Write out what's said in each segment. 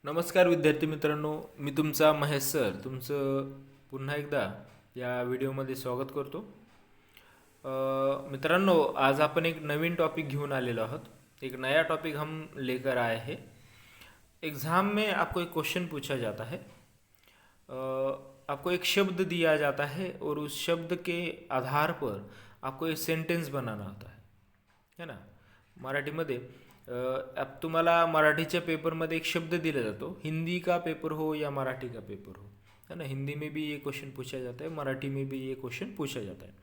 नमस्कार विद्यार्थी मित्रांनो, मी तुमचा महेश सर तुमचं पुन्हा एकदा या व्हिडिओमध्ये स्वागत करतो. मित्रांनो, आज आपण एक नवीन टॉपिक घेऊन आलेलो आहोत. एक नया टॉपिक हम लेकर आए हैं. एग्ज़ाम में आपको एक क्वेश्चन पूछा जाता है. आपको एक शब्द दिया जाता है और उस शब्द के आधार पर आपको एक सेंटेन्स बनाना होता है ना. मराठीमध्ये अब तुम्हाला मराठीच्या पेपरमध्ये एक शब्द दिला जातो. हिंदी का पेपर हो या मराठी का पेपर हो, है ना. हिंदी में भी ये क्वेश्चन पूछा जाता है, मराठी में भी ये क्वेश्चन पूछा जाता है.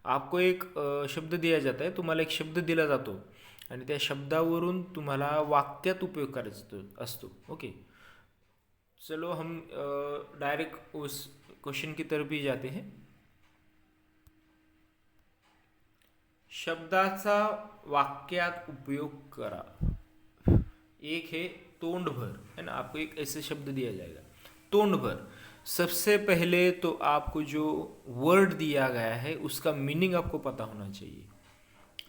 आपको एक शब्द दिया जाता है, तुम्हाला एक शब्द दिला जातो आणि त्या शब्दावरून तुम्हाला वाक्यात उपयोग करायचा असतो. ओके, चलो हम डायरेक्ट उस क्वेश्चन की तरफ ही जाते हैं. शब्दाचा वाक्यात उपयोग करा. एक है तोंड भर, है ना. आपको एक ऐसे शब्द दिया जाएगा, तोंड भर. सबसे पहले तो आपको जो वर्ड दिया गया है उसका मीनिंग आपको पता होना चाहिए.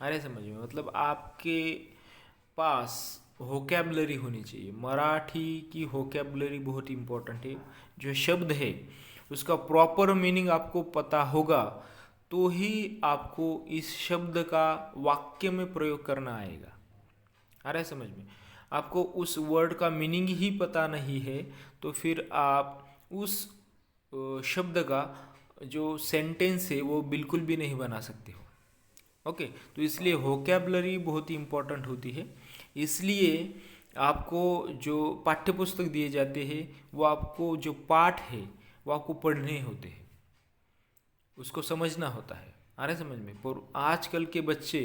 अरे समझ में, मतलब आपके पास होकैबलरी होनी चाहिए. मराठी की होकैबलरी बहुत इम्पोर्टेंट है. जो शब्द है उसका प्रॉपर मीनिंग आपको पता होगा तो ही आपको इस शब्द का वाक्य में प्रयोग करना आएगा. आ रहा है समझ में. आपको उस वर्ड का मीनिंग ही पता नहीं है तो फिर आप उस शब्द का जो सेंटेंस है वो बिल्कुल भी नहीं बना सकते हो. ओके, तो इसलिए वोकैबुलरी बहुत ही इम्पोर्टेंट होती है. इसलिए आपको जो पाठ्यपुस्तक दिए जाते हैं वो आपको जो पाठ है वो आपको पढ़ने होते हैं, उसको समझना होता है. आ रहा है समझ में. पर आजकल के बच्चे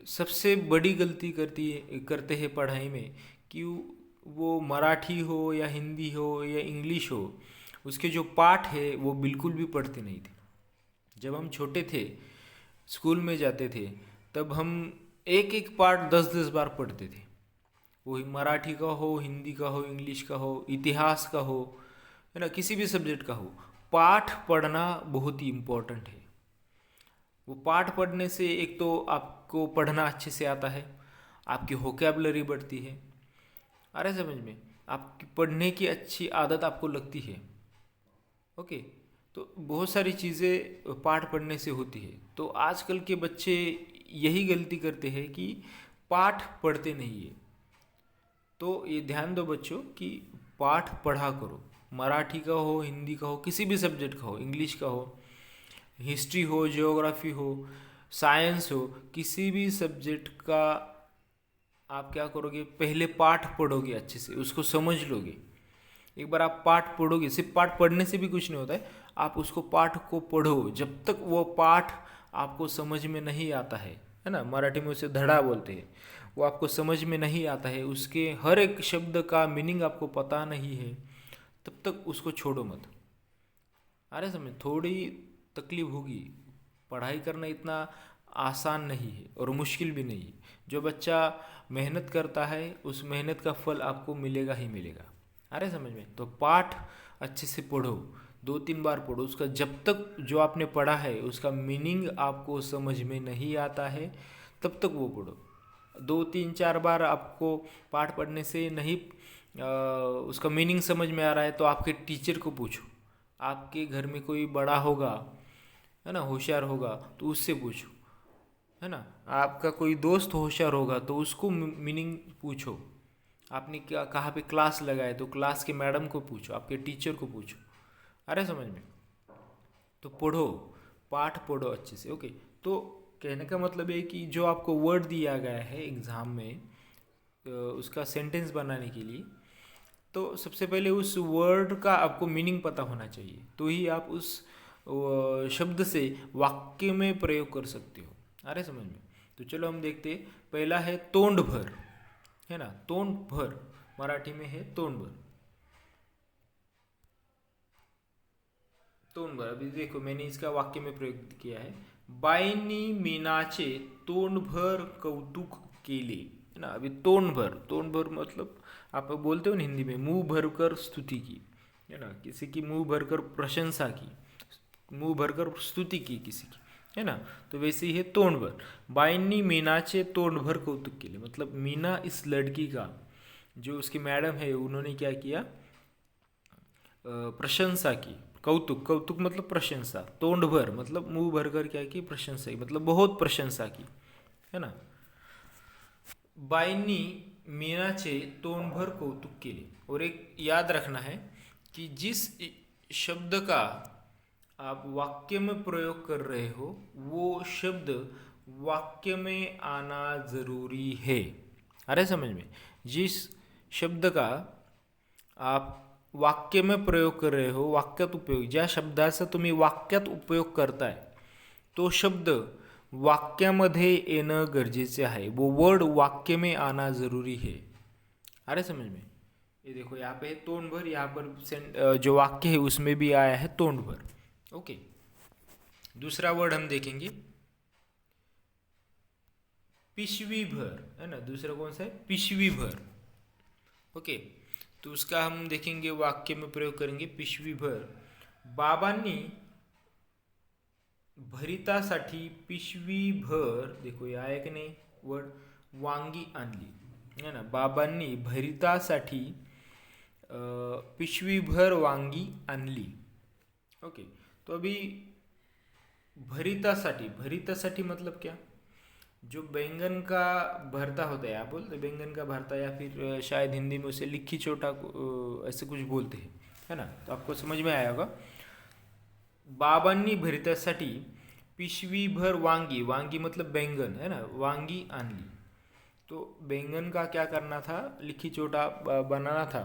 सबसे बड़ी गलती करते हैं पढ़ाई में कि वो मराठी हो या हिंदी हो या इंग्लिश हो, उसके जो पाठ है वो बिल्कुल भी पढ़ते नहीं थे. जब हम छोटे थे, स्कूल में जाते थे, तब हम एक एक पाठ 10-10 बार पढ़ते थे. वो मराठी का हो, हिंदी का हो, इंग्लिश का हो, इतिहास का हो, है ना, किसी भी सब्जेक्ट का हो. पाठ पढ़ना बहुत ही इम्पोर्टेंट है. वो पाठ पढ़ने से एक तो आपको पढ़ना अच्छे से आता है, आपकी होकैबलरी बढ़ती है. आ रहा है समझ में. आपकी पढ़ने की अच्छी आदत आपको लगती है. ओके, तो बहुत सारी चीज़ें पाठ पढ़ने से होती है. तो आजकल के बच्चे यही गलती करते हैं कि पाठ पढ़ते नहीं है. तो ये ध्यान दो बच्चों कि पाठ पढ़ा करो. मराठी का हो, हिंदी का हो, किसी भी सब्जेक्ट का हो, इंग्लिश का हो, हिस्ट्री हो, जियोग्राफी हो, साइंस हो, किसी भी सब्जेक्ट का आप क्या करोगे, पहले पाठ पढ़ोगे, अच्छे से उसको समझ लोगे. एक बार आप पाठ पढ़ोगे, सिर्फ पाठ पढ़ने से भी कुछ नहीं होता है. आप उसको पाठ को पढ़ो जब तक वो पाठ आपको समझ में नहीं आता है ना. मराठी में उसे धड़ा बोलते हैं. वो आपको समझ में नहीं आता है, उसके हर एक शब्द का मीनिंग आपको पता नहीं है, तब तक उसको छोड़ो मत. अरे समझ, थोड़ी तकलीफ होगी. पढ़ाई करना इतना आसान नहीं है और मुश्किल भी नहीं है. जो बच्चा मेहनत करता है उस मेहनत का फल आपको मिलेगा ही मिलेगा. अरे समझ में. तो पाठ अच्छे से पढ़ो, 2-3 बार पढ़ो. उसका जब तक जो आपने पढ़ा है उसका मीनिंग आपको समझ में नहीं आता है तब तक वो पढ़ो. 2-3-4 बार आपको पाठ पढ़ने से नहीं उसका मीनिंग समझ में आ रहा है तो आपके टीचर को पूछो. आपके घर में कोई बड़ा होगा, है ना, होशियार होगा, तो उससे पूछो, है ना. आपका कोई दोस्त होशियार होगा तो उसको मीनिंग पूछो. आपने क्या कहाँ पे क्लास लगाए तो क्लास के मैडम को पूछो, आपके टीचर को पूछो. अरे समझ में. तो पढ़ो, पाठ पढ़ो अच्छे से. ओके, तो कहने का मतलब है कि जो आपको वर्ड दिया गया है एग्ज़ाम में उसका सेंटेंस बनाने के लिए, तो सबसे पहले उस वर्ड का आपको मीनिंग पता होना चाहिए, तो ही आप उस शब्द से वाक्य में प्रयोग कर सकते हो. अरे समझ में. तो चलो हम देखते. पहला है तोंड भर, है ना. तोंड भर मराठी में है तोंड भर. तोंड भर, अभी देखो मैंने इसका वाक्य में प्रयोग किया है. बाईंनी मीनाचे तोंडभर कौतुक केले, है ना. अभी तोंड भर मतलब आप बोलते हो ना हिंदी में, मुंह भरकर स्तुति की, है ना. किसी की मुंह भरकर प्रशंसा की, मुंह भरकर स्तुति की किसी की, है ना. तो वैसे ही है तोंड भर. बाईंनी मीनाचे तोंड भर कौतुक केले, मतलब मीना इस लड़की का जो उसकी मैडम है उन्होंने क्या किया, प्रशंसा की। कौतुक, कौतुक मतलब प्रशंसा। तोंड भर मतलब मुंह भर कर क्या की, प्रशंसा की, मतलब बहुत प्रशंसा की, है ना। बाईंनी मीनाचे तोंडभर कौतुक केले। और एक याद रखना है कि जिस शब्द का आप वाक्य में प्रयोग कर रहे हो वो शब्द वाक्य में आना जरूरी है। अरे समझ में, जिस शब्द का आप वाक्य में प्रयोग कर रहे हो, वाक्यात उपयोग, ज्या शब्दाचा तुम्ही वाक्यात उपयोग करताय तो शब्द वाक्यामध्ये येणं गरजेचे आहे। वो वर्ड वाक्य में आना जरूरी है। अरे समझ में, ये देखो यहाँ पे तोंड भर, यहाँ पर जो वाक्य है उसमें भी आया है तोंड भर। ओके, दूसरा वर्ड हम देखेंगे पिशवी भर, है ना। दूसरा कौन सा है, पिशवी भर। ओके, तो उसका हम देखेंगे, वाक्य में प्रयोग करेंगे पिशवी भर। बाबांनी भरितासाठी पिशवी भर, देखो या एक नाही वर्ड, वांगी आणली, है ना। बाबांनी भरितासाठी पिशवी भर वांगी आणली। ओके, तो अभी भरितासाठी, भरितासाठी मतलब क्या, जो बैंगन का भरता होता है, आप बोलते बैंगन का भरता, या फिर शायद हिंदी में उसे लिक्की चोटा ऐसे कुछ बोलते हैं, है ना। तो आपको समझ में आया होगा। बाबांनी भरितासाठी पिशवी भर वांगी, वांगी मतलब बैंगन, है ना, वांगी आणली। तो बैंगन का क्या करना था, लिक्की चोटा बनाना था,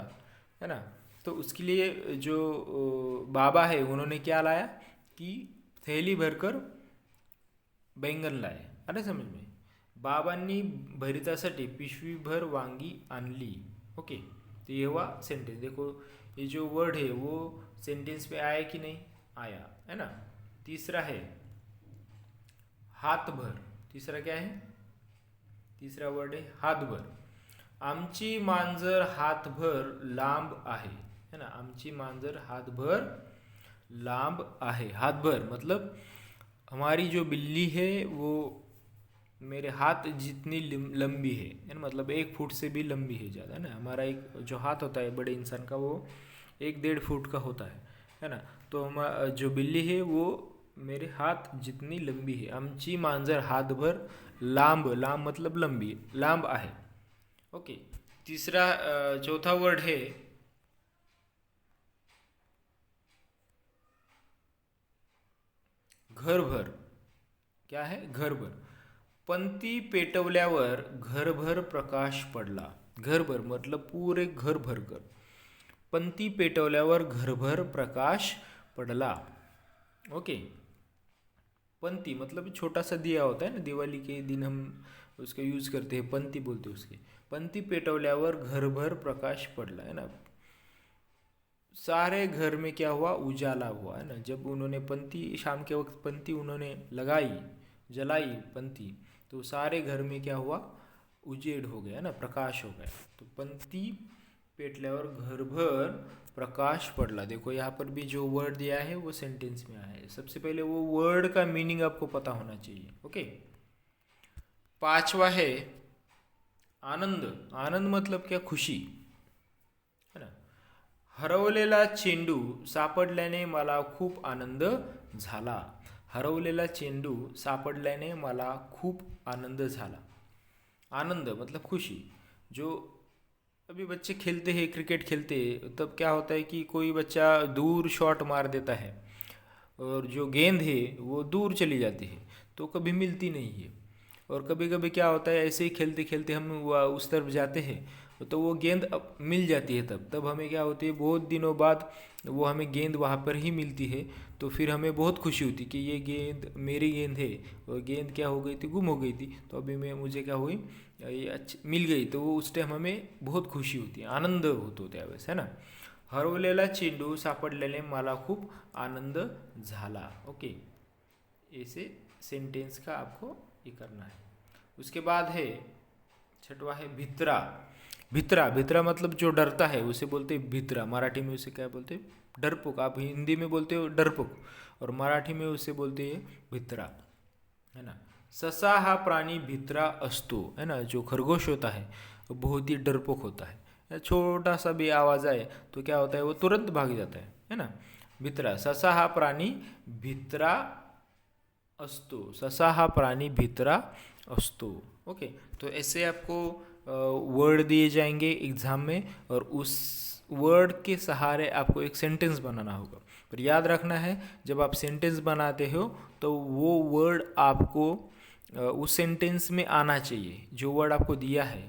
है ना। तो उसके लिए जो बाबा है उन्होंने क्या लाया कि थैली भरकर बैंगन लाए। अरे समझ में, बाबांनी भरितासाठी पिशवीभर वांगी आणली। ओके, तो ये हुआ सेंटेंस। देखो ये जो वर्ड है वो सेंटेंस में आया कि नहीं आया, है ना। तीसरा है हाथ भर। तीसरा क्या है, तीसरा वर्ड है हाथ भर। आमची मांजर हातभर लांब आहे, है ना। आमची मांजर हातभर लांब आहे। हाथभर मतलब हमारी जो बिल्ली है वो मेरे हाथ जितनी लंबी है ना, मतलब 1 फुट से भी लंबी है ज़्यादा, है ना। हमारा एक जो हाथ होता है बड़े इंसान का वो 1-1.5 फुट का होता है ना। तो हम जो बिल्ली है वो मेरे हाथ जितनी लंबी है। आमची मांजर हाथभर लांब, लांब मतलब लंबी, लांब आहे। ओके, तीसरा चौथा वर्ड है घरभर। क्या है, घरभर। पंती पेटवल्यावर घरभर प्रकाश पडला। घरभर मतलब पूरे घर भर कर। पंती पेटवल्यावर घरभर प्रकाश पडला। ओके, पंती मतलब छोटा सा दिया होता है ना, दिवाली के दिन हम उसका यूज करते हैं, पंती बोलते हैं उसके। पंती पेटवल्यावर घरभर प्रकाश पडला, है ना। सारे घर में क्या हुआ, उजाला हुआ, है ना। जब उन्होंने पंती, शाम के वक्त पंती उन्होंने लगाई, जलाई पंती, तो सारे घर में क्या हुआ, उजेड़ हो गया, ना, प्रकाश हो गया। तो पंती पेटल्यावर घरभर प्रकाश पडला। देखो यहाँ पर भी जो वर्ड दिया है वो सेंटेंस में आया है। सबसे पहले वो वर्ड का मीनिंग आपको पता होना चाहिए। ओके, पांचवा है आनंद। आनंद मतलब क्या, खुशी, है ना। हरवलेला चेंडू सापडल्याने मला खूप आनंद झाला। हरवलेला चेंडू सापडल्याने मला खूप आनंद झाला। आनंद मतलब खुशी। जो अभी बच्चे खेलते हैं, क्रिकेट खेलते हैं, तब क्या होता है कि कोई बच्चा दूर शॉट मार देता है और जो गेंद है वो दूर चली जाती है, तो कभी मिलती नहीं है। और कभी कभी क्या होता है, ऐसे ही खेलते खेलते हम उस तरफ जाते हैं तो वो गेंद अब मिल जाती है। तब हमें क्या होती है, बहुत दिनों बाद वो हमें गेंद वहाँ पर ही मिलती है। तो फिर हमें बहुत खुशी होती कि ये गेंद मेरी गेंद है, और गेंद क्या हो गई थी, गुम हो गई थी, तो अभी मुझे क्या हुई, ये अच्छी मिल गई। तो वो उस टाइम हमें बहुत खुशी होती है, आनंद होतो त्यावेळेस, है ना। हरवलेला चेंडू सापडल्याने मला खूप आनंद झाला। ओके, ऐसे सेंटेंस का आपको ये करना है। उसके बाद है छठवा है भित्रा। भित्रा, भित्रा मतलब जो डरता है उसे बोलते हैं भित्रा। मराठी में उसे क्या बोलते हैं, डरपोक। आप हिंदी में बोलते हो डरपोक और मराठी में उसे बोलते हैं भित्रा, है ना। ससा हा प्राणी भित्रा असतो, है ना। जो खरगोश होता है वो बहुत ही डरपोक होता है, या छोटा सा भी आवाज़ आए तो क्या होता है, वो तुरंत भाग जाता है ना। भित्रा, ससा हा प्राणी भित्रा असतो, ससा हा प्राणी भित्रा असतो। ओके, तो ऐसे आपको वर्ड दिए जाएंगे एग्जाम में, और उस वर्ड के सहारे आपको एक सेंटेंस बनाना होगा। पर याद रखना है, जब आप सेंटेंस बनाते हो तो वो वर्ड आपको उस सेंटेंस में आना चाहिए। जो वर्ड आपको दिया है,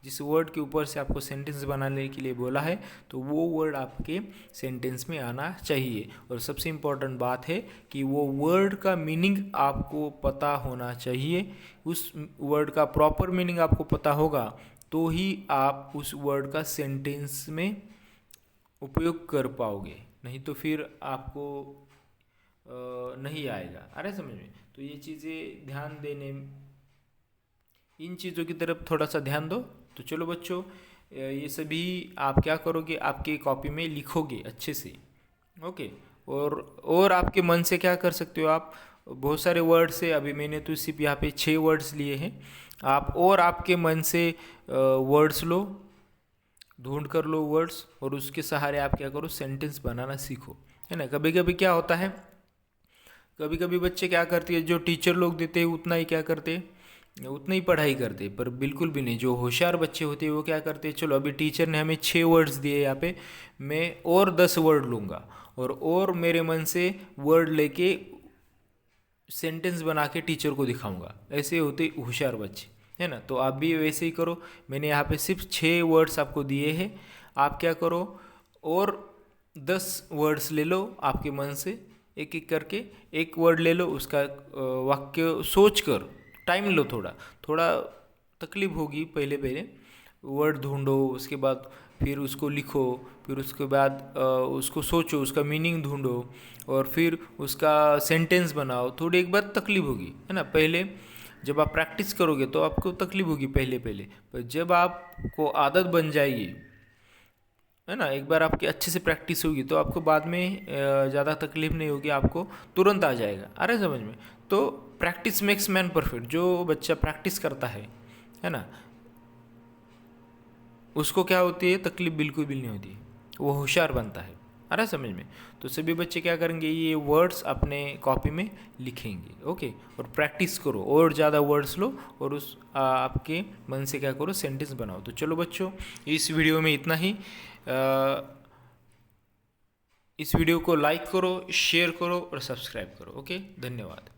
जिस वर्ड के ऊपर से आपको सेंटेंस बनाने के लिए बोला है, तो वो वर्ड आपके सेंटेंस में आना चाहिए। और सबसे इम्पोर्टेंट बात है कि वो वर्ड का मीनिंग आपको पता होना चाहिए। उस वर्ड का प्रॉपर मीनिंग आपको पता होगा तो ही आप उस वर्ड का सेंटेंस में उपयोग कर पाओगे, नहीं तो फिर आपको नहीं आएगा। आ रहा है समझ में? तो ये चीज़ें ध्यान देने, इन चीज़ों की तरफ थोड़ा सा ध्यान दो। तो चलो बच्चों, ये सभी आप क्या करोगे, आपके कॉपी में लिखोगे अच्छे से। ओके, और आपके मन से क्या कर सकते हो, आप बहुत सारे वर्ड्स है, अभी मैंने तो सिर्फ यहाँ पे 6 वर्ड्स लिए हैं। आप और आपके मन से वर्ड्स लो, ढूंढ कर लो वर्ड्स, और उसके सहारे आप क्या करो, सेंटेंस बनाना सीखो, है ना। कभी कभी क्या होता है, कभी कभी बच्चे क्या करते हैं, जो टीचर लोग देते हैं उतना ही क्या करते हैं, उतना ही पढ़ाई करते, पर बिल्कुल भी नहीं। जो होशियार बच्चे होते हैं वो क्या करते हैं, चलो अभी टीचर ने हमें 6 वर्ड्स दिए, यहाँ पे मैं और 10 वर्ड लूँगा और मेरे मन से वर्ड लेके सेंटेंस बना के टीचर को दिखाऊंगा। ऐसे होते होशियार बच्चे, है ना। तो आप भी वैसे ही करो। मैंने यहाँ पे सिर्फ 6 वर्ड्स आपको दिए हैं, आप क्या करो, और 10 वर्ड्स ले लो आपके मन से, एक एक करके एक वर्ड ले लो, उसका वाक्य सोच कर, टाइम लो, थोड़ा थोड़ा तकलीफ होगी, पहले पहले वर्ड ढूंढो, उसके बाद फिर उसको लिखो, फिर उसके बाद उसको सोचो, उसका मीनिंग ढूंढो, और फिर उसका सेंटेंस बनाओ। थोड़ी एक बार तकलीफ होगी, है ना। पहले जब आप प्रैक्टिस करोगे तो आपको तकलीफ होगी पहले पहले, पर जब आपको आदत बन जाएगी, है ना, एक बार आपकी अच्छे से प्रैक्टिस होगी तो आपको बाद में ज़्यादा तकलीफ नहीं होगी, आपको तुरंत आ जाएगा। आ रहा है समझ में? तो प्रैक्टिस मेक्स मैन परफेक्ट। जो बच्चा प्रैक्टिस करता है ना, उसको क्या होती है, तकलीफ बिल्कुल भी नहीं होती, वो होशियार बनता है। आ रहा है समझ में? तो सभी बच्चे क्या करेंगे, ये वर्ड्स अपने कॉपी में लिखेंगे। ओके, और प्रैक्टिस करो, और ज़्यादा वर्ड्स लो, और उस आपके मन से क्या करो, सेंटेंस बनाओ। तो चलो बच्चों, इस वीडियो में इतना ही। इस वीडियो को लाइक करो, शेयर करो और सब्सक्राइब करो। ओके, धन्यवाद।